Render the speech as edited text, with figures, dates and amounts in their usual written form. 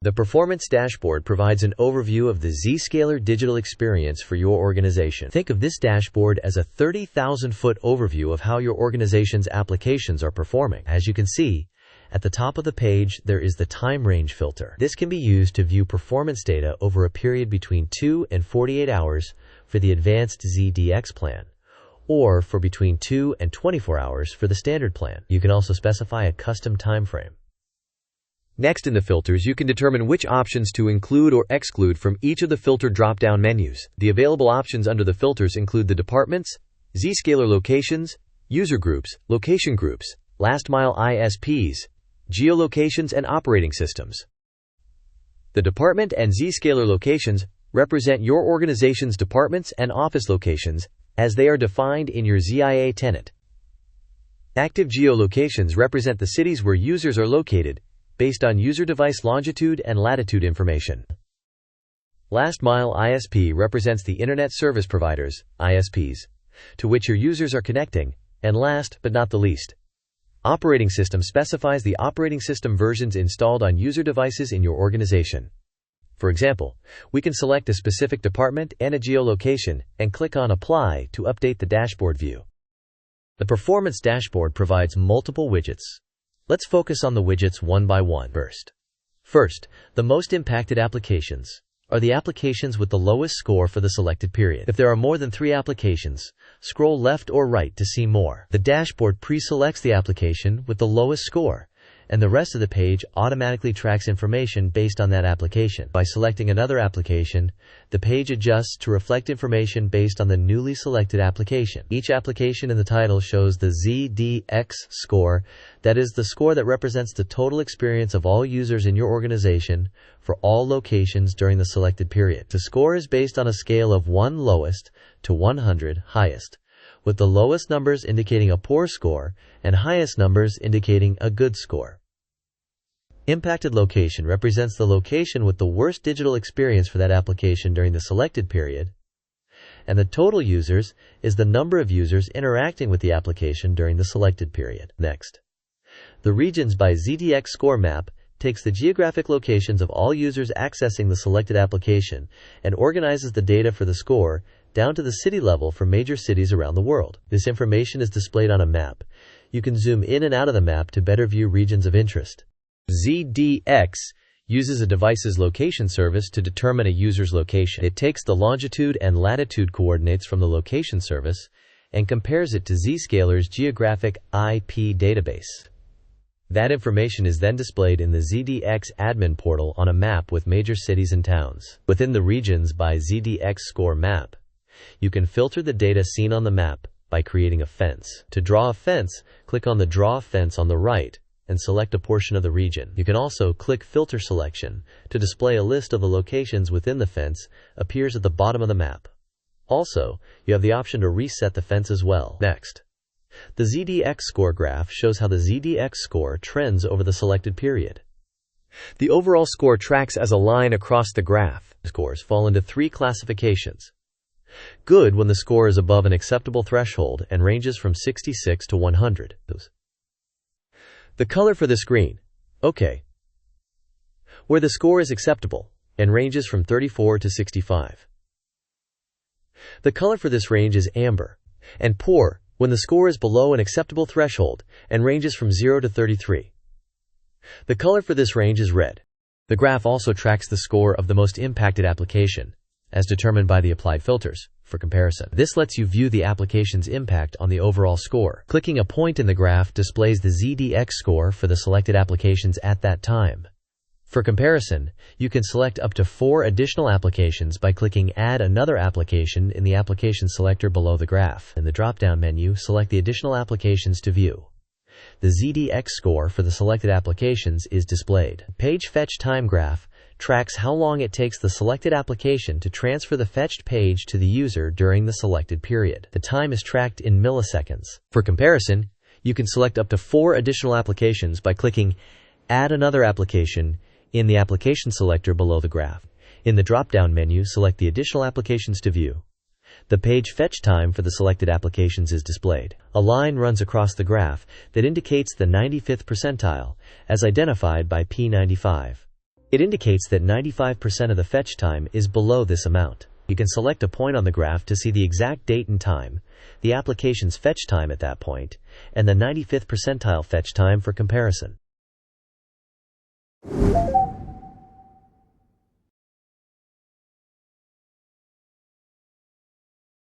The Performance Dashboard provides an overview of the Zscaler digital experience for your organization. Think of this dashboard as a 30,000-foot overview of how your organization's applications are performing. As you can see, at the top of the page, there is the time range filter. This can be used to view performance data over a period between 2 and 48 hours for the advanced ZDX plan, or for between 2 and 24 hours for the standard plan. You can also specify a custom time frame. Next in the filters, you can determine which options to include or exclude from each of the filter drop-down menus. The available options under the filters include the departments, Zscaler locations, user groups, location groups, last-mile ISPs, geolocations, and operating systems. The department and Zscaler locations represent your organization's departments and office locations as they are defined in your ZIA tenant. Active geolocations represent the cities where users are located, based on user device longitude and latitude information. Last Mile ISP represents the Internet Service Providers, ISPs, to which your users are connecting, and last but not the least, Operating System specifies the operating system versions installed on user devices in your organization. For example, we can select a specific department and a geolocation and click on Apply to update the dashboard view. The Performance Dashboard provides multiple widgets. Let's focus on the widgets one by one. First, the most impacted applications are the applications with the lowest score for the selected period. If there are more than 3 applications, scroll left or right to see more. The dashboard pre-selects the application with the lowest score, and the rest of the page automatically tracks information based on that application. By selecting another application, the page adjusts to reflect information based on the newly selected application. Each application in the title shows the ZDX score, that is the score that represents the total experience of all users in your organization for all locations during the selected period. The score is based on a scale of 1 lowest to 100 highest, with the lowest numbers indicating a poor score and highest numbers indicating a good score. Impacted location represents the location with the worst digital experience for that application during the selected period, and the total users is the number of users interacting with the application during the selected period. Next, the Regions by ZDX score map takes the geographic locations of all users accessing the selected application and organizes the data for the score down to the city level for major cities around the world. This information is displayed on a map. You can zoom in and out of the map to better view regions of interest. ZDX uses a device's location service to determine a user's location. It takes the longitude and latitude coordinates from the location service and compares it to Zscaler's geographic IP database. That information is then displayed in the ZDX admin portal on a map with major cities and towns. Within the Regions by ZDX score map, you can filter the data seen on the map by creating a fence. To draw a fence, click on the Draw Fence on the right and select a portion of the region. You can also click Filter Selection to display a list of the locations within the fence appears at the bottom of the map. Also, you have the option to reset the fence as well. Next, the ZDX score graph shows how the ZDX score trends over the selected period. The overall score tracks as a line across the graph. Scores fall into 3 classifications. Good when the score is above an acceptable threshold and ranges from 66 to 100. The color for the screen, OK, where the score is acceptable and ranges from 34 to 65. The color for this range is amber, and poor when the score is below an acceptable threshold and ranges from 0 to 33. The color for this range is red. The graph also tracks the score of the most impacted application, as determined by the applied filters, for comparison. This lets you view the application's impact on the overall score. Clicking a point in the graph displays the ZDX score for the selected applications at that time. For comparison, you can select up to 4 additional applications by clicking Add Another Application in the application selector below the graph. In the drop-down menu, select the additional applications to view. The ZDX score for the selected applications is displayed. Page Fetch Time Graph tracks how long it takes the selected application to transfer the fetched page to the user during the selected period. The time is tracked in milliseconds. For comparison, you can select up to 4 additional applications by clicking Add Another Application in the application selector below the graph. In the drop-down menu, select the additional applications to view. The page fetch time for the selected applications is displayed. A line runs across the graph that indicates the 95th percentile, as identified by P95. It indicates that 95% of the fetch time is below this amount. You can select a point on the graph to see the exact date and time, the application's fetch time at that point, and the 95th percentile fetch time for comparison.